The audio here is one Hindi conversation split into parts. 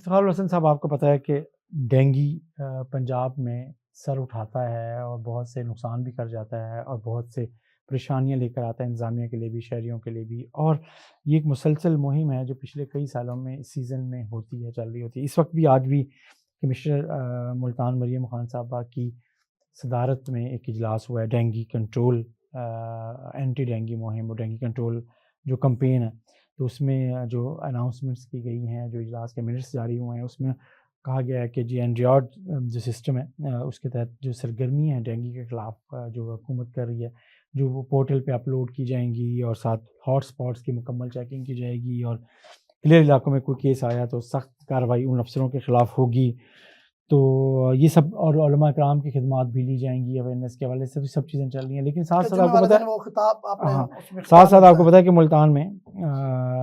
इफ्तिखारुल हसन साहब, आपको पता है कि डेंगू पंजाब में सर उठाता है और बहुत से नुकसान भी कर जाता है और बहुत से परेशानियां लेकर आता है इंतज़ामिया के लिए भी, शहरियों के लिए भी। और ये एक मुसलसल मुहिम है जो पिछले कई सालों में इस सीज़न में होती है, चल रही होती है। इस वक्त भी आज भी कमिश्नर मुल्तान मरियम खान साहबा की सदारत में एक इजलास हुआ है डेंगू कंट्रोल, एंटी डेंगू मुहिम और डेंगू कंट्रोल जो कैंपेन है। तो उसमें जो अनाउंसमेंट्स की गई हैं, जो इजलास के मिनट्स जारी हुए हैं, उसमें कहा गया है कि जी एंड्रियाड जो सिस्टम है उसके तहत जो सरगर्मी है डेंगू के ख़िलाफ़ जो हुकूमत कर रही है, जो वो पोर्टल पे अपलोड की जाएंगी और साथ हॉट स्पॉट्स की मुकम्मल चेकिंग की जाएगी और क्लियर इलाकों में कोई केस आया तो सख्त कार्रवाई उन अफसरों के ख़िलाफ़ होगी। तो ये सब और उलमा कराम की खिदमात भी ली जाएंगी, अवेयरनेस के हवाले से भी सब चीज़ें चल रही हैं। लेकिन साथ साथ आपको पता है, वो खिताब आपने हाँ, उसमें साथ खिताब साथ आपको लिखा पता है कि मुल्तान में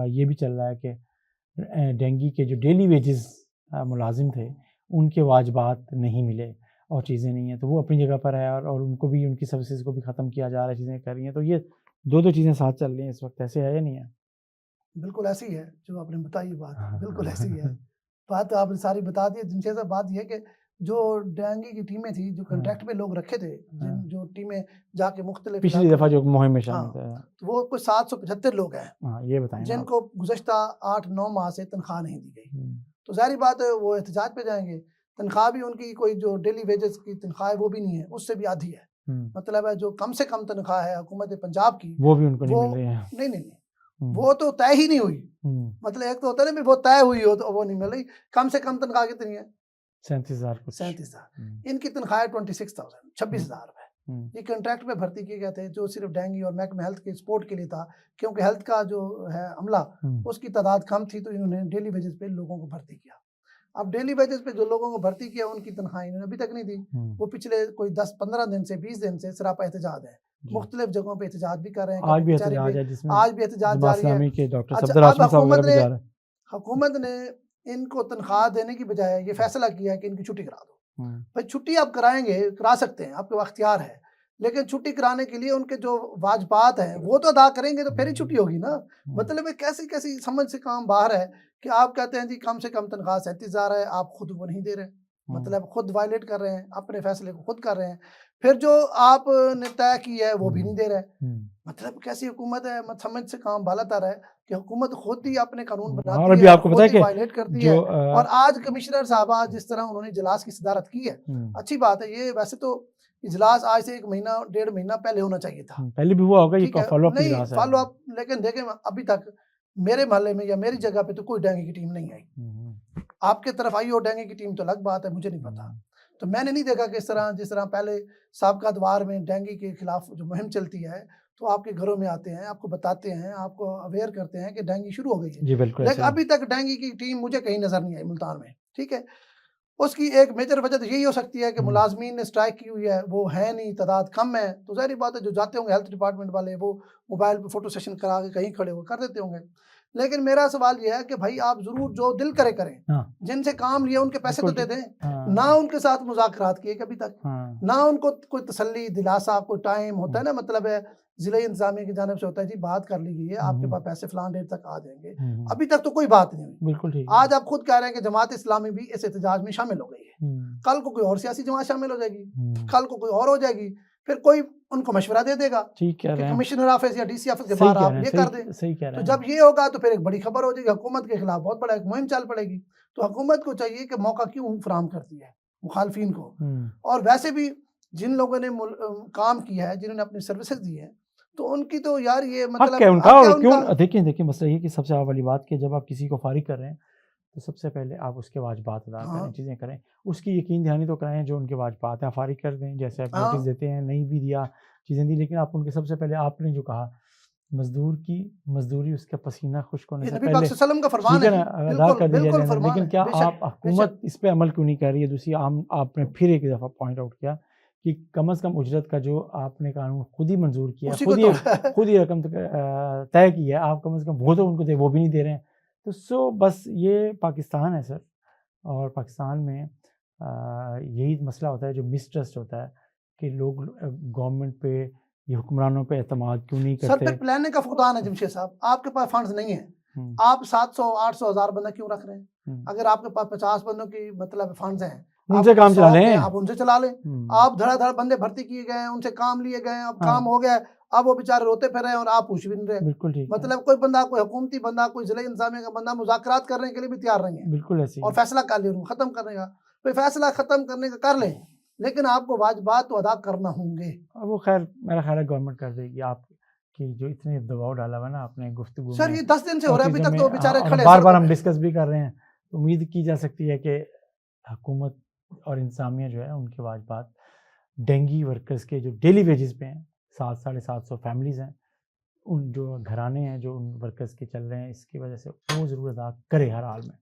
ये भी चल रहा है कि डेंगू के जो डेली वेजेस मुलाजिम थे उनके वाजबात नहीं मिले और चीज़ें नहीं हैं, तो वो अपनी जगह पर है और उनको भी, उनकी सर्विसेज को भी ख़त्म किया जा रहा है, चीज़ें कर रही हैं। तो ये दो चीज़ें साथ चल रही हैं इस वक्त, ऐसे है या नहीं है? बिल्कुल ऐसी ही है जो आपने बताई बात, बिल्कुल ऐसी ही है। हाँ, बात आपने सारी बता दी। जिनसे सब बात ये है कि जो डेंगू की टीमें थी, जो हाँ, कॉन्ट्रैक्ट पे लोग रखे थे, हाँ। जो टीमें जाके मुख्तलिफ पिछली इलाकों दफ़ा में, जो मुहिम में हाँ, शामिल थे। तो वो कुछ 775 लोग हैं हाँ, ये बताएं ना आप। जिनको गुज़श्ता 8-9 माह से तनख्वाह नहीं दी गई। हम्म, तो ज़ाहिर बात है वो एहतजाज पे जाएँगे। तनख्वाह भी उनकी कोई जो डेली वेजेस की तनख्वाह है वो भी नहीं है, उससे भी आधी है। हम्म, मतलब है जो कम से कम तनख्वाह है हुकूमत पंजाब की, वो भी उनको नहीं वो मिल रही है। नहीं, हम्म, वो तो तय ही नहीं हुई। हम्म, मतलब एक तो होता है ना, वो तय हुई हो तो वो नहीं मिल रही। कम से कम तनख्वाह कितनी है? 37,000 कुछ। 37,000। इनकी तनख्वाह है 26,000, हम्म, 26,000 रुपए। हम्म, ये कॉन्ट्रैक्ट पे भर्ती किए गए थे जो सिर्फ डेंगू और महकमे हेल्थ के सपोर्ट के लिए था, क्योंकि हेल्थ का जो है अमला हम्म, उसकी तादाद कम थी, तो इन्होंने डेली वेजेस पे लोगों को भर्ती किया। अब डेली वेजेस पे जो लोगों को भर्ती किया उनकी तनख्वाह इन्होंने अभी तक नहीं दी। वो पिछले कोई 10-15 दिन से, 20 दिन से सरापा एहतजाज है। जी। मुख्तलिफ जगहों पे एहतजाज भी कर रहे हैं, आज कभी भी कचहरी एहतजाज पे, है जिसमें आज भी एहतजाज जमात जारी है। इस्लामी के डॉक्टर अच्छा, सफदर अब हाशमी साहब वगैरह भी जा रहे हैं। हुकूमत ने इनको तनख्वाह देने की बजाय ये फैसला किया है कि इनकी छुट्टी करा दो। भाई छुट्टी आप कराएंगे, करा सकते हैं, आपके पास अख्तियार है, लेकिन छुट्टी कराने के लिए उनके जो वाजबात हैं वो तो अदा करेंगे तो फिर ही छुट्टी होगी ना। मतलब कैसी कैसी समझ से काम बाहर है कि आप कहते हैं जी कम से कम तनख्वाह 37,000 है, आप खुद वो नहीं दे रहे, मतलब खुद वायलेट कर रहे हैं, अपने फैसले को खुद कर रहे हैं। फिर जो आपने तय की है वो भी नहीं दे रहे। मतलब कैसी हुकूमत है, मत समझ से काम बालातर है कि हुकूमत खुद ही अपने कानून और बनाती अभी है और आपको पता खुद है ही कि वायलेट करती जो है। और आज कमिश्नर साहबा जिस तरह उन्होंने इजलास की सदारत की है, अच्छी बात है। ये वैसे तो इजलास आज से 1 महीना 1.5 महीना पहले होना चाहिए था, पहले भी हुआ होगा, ये ठीक है, फॉलो अप नहीं इजलास है। Follow up. लेकिन देखें अभी तक मेरे मोहल्ले में या मेरी जगह पे तो कोई डेंगू की टीम नहीं आई। आपके तरफ आई हो डेंगू की टीम तो अलग बात है, मुझे नहीं पता। तो मैंने नहीं देखा कि जिस तरह पहले साबका दवार में डेंगू के खिलाफ जो मुहिम चलती है, तो आपके घरों में आते हैं, आपको बताते हैं, आपको अवेयर करते हैं कि डेंगू शुरू हो गई है। जी बिल्कुल, लेकिन अभी तक डेंगू की टीम मुझे कहीं नजर नहीं आई मुल्तान में, ठीक है। उसकी एक मेजर वजह तो यही हो सकती है कि मुलाजमीन ने स्ट्राइक की हुई है, वो है नहीं, तादाद कम है, तो ज़ाहिर बात है जो जाते होंगे हेल्थ डिपार्टमेंट वाले वो मोबाइल पे फोटो सेशन करा के कहीं खड़े हो कर देते होंगे। लेकिन मेरा सवाल ये है कि भाई आप ज़रूर जो दिल करे करें, जिनसे काम लिया उनके पैसे तो दे दें। ना उनके साथ मुज़ाकरात किए कभी तक, ना उनको कोई तसल्ली दिलासा, कोई टाइम होता है ना, मतलब है ज़िला इंतजामिया की जानिब से होता है जी बात कर ली गई है, आपके पास पैसे फलान डेट तक आ जाएंगे। अभी तक तो कोई बात नहीं हुई। बिल्कुल ठीक। आज आप खुद कह रहे हैं कि जमात इस्लामी भी इस एहतजाज में शामिल हो गई है। कल को कोई और सियासी जमात शामिल हो जाएगी, कल को कोई और हो जाएगी, फिर कोई उनको मशवरा दे देगा कि कमिश्नर ऑफिस या डीसी ऑफिस के बाहर आप ये कर दें। तो जब ये होगा तो फिर एक बड़ी खबर हो जाएगी, हुकूमत के खिलाफ बहुत बड़ा एक मुहिम चल पड़ेगी। तो हुकूमत को चाहिए कि मौका क्यों फराहम करती है मुखालफिन को। और वैसे भी जिन लोगों ने काम किया है, जिन्होंने अपनी सर्विसेज दी है, तो उनकी तो यार ये मतलब हक है उनका। और क्यों, देखिए मसला ये कि सबसे वाली बात कि जब आप किसी को फारिग कर रहे हैं तो सबसे पहले आप उसके वाजबात अदा करें, चीज़ें करें, उसकी यकीन दहानी तो कराएं जो उनके वाजबात हैं, फारिग कर दें, जैसे आप नोटिस देते हैं, नहीं भी दिया, चीज़ें दी, लेकिन आप उनके सबसे पहले आपने जो कहा मजदूर की मजदूरी उसका पसीना खुश्क होने से पहले, ठीक है ना, अदा कर दी जाए। लेकिन क्या आप हुकूमत इस पर अमल क्यों नहीं कर रही है? दूसरी आपने फिर एक दफ़ा पॉइंट आउट किया कि कम अज़ कम उजरत का जो आपने कानून खुद ही मंजूर किया, खुद ही रकम तय की है, आप कम अज़ कम वो तो उनको दे, वो भी नहीं दे रहे हैं। तो बस ये पाकिस्तान है सर, और पाकिस्तान में यही मसला होता है जो मिसट्रस्ट होता है कि लोग गवर्नमेंट पे, ये हुक्मरानों पे एतमाद क्यों नहीं करते। सर पे प्लानिंग का फुकदान है जमशेद साहब, आपके पास फंड्स नहीं है, आप 700 800 1000 बंदा क्यों रख रहे हैं? अगर आपके पास 50 बंदों की मतलब फंड्स हैं, उनसे काम चला लें, आप उनसे चला लें। आप धड़ाधड़ बंदे भर्ती किए गए हैं, उनसे काम लिए गए हैं, अब काम हो गया है, अब वो बेचारे रोते फिर रहे हैं और आप पूछ भी नहीं रहे। बिल्कुल ठीक मतलब कोई बंदा, कोई हुकूमती बंदा, कोई जिला इंतजामिया का बंदा मुज़ाकरात करने के लिए भी तैयार नहीं है। बिल्कुल ऐसे और फैसला कर ले, उनको खत्म करने का, कोई फैसला खत्म करने का कर लें, लेकिन आपको वाजिबात तो अदा करना होंगे। वो खैर मेरा ख्याल है गवर्नमेंट कर देगी। आप कि जो इतने दबाव डाला हुआ ना आपने गुफ्तगू सर में, ये 10 दिन से हो रहा है, अभी तक तो बेचारे खड़े बार-बार हम डिस्कस भी कर रहे हैं। उम्मीद की जा सकती है कि हुकूमत और इंतज़ामिया जो है उनके वाजिबात डेंगी वर्कर्स के जो डेली वेजेस पे हैं, 7 साढ़े 700 फैमिलीज़ हैं, उन जो घराने हैं जो उन वर्कर्स के चल रहे हैं, इसकी वजह से वो ज़रूर अदा करे हर हाल में।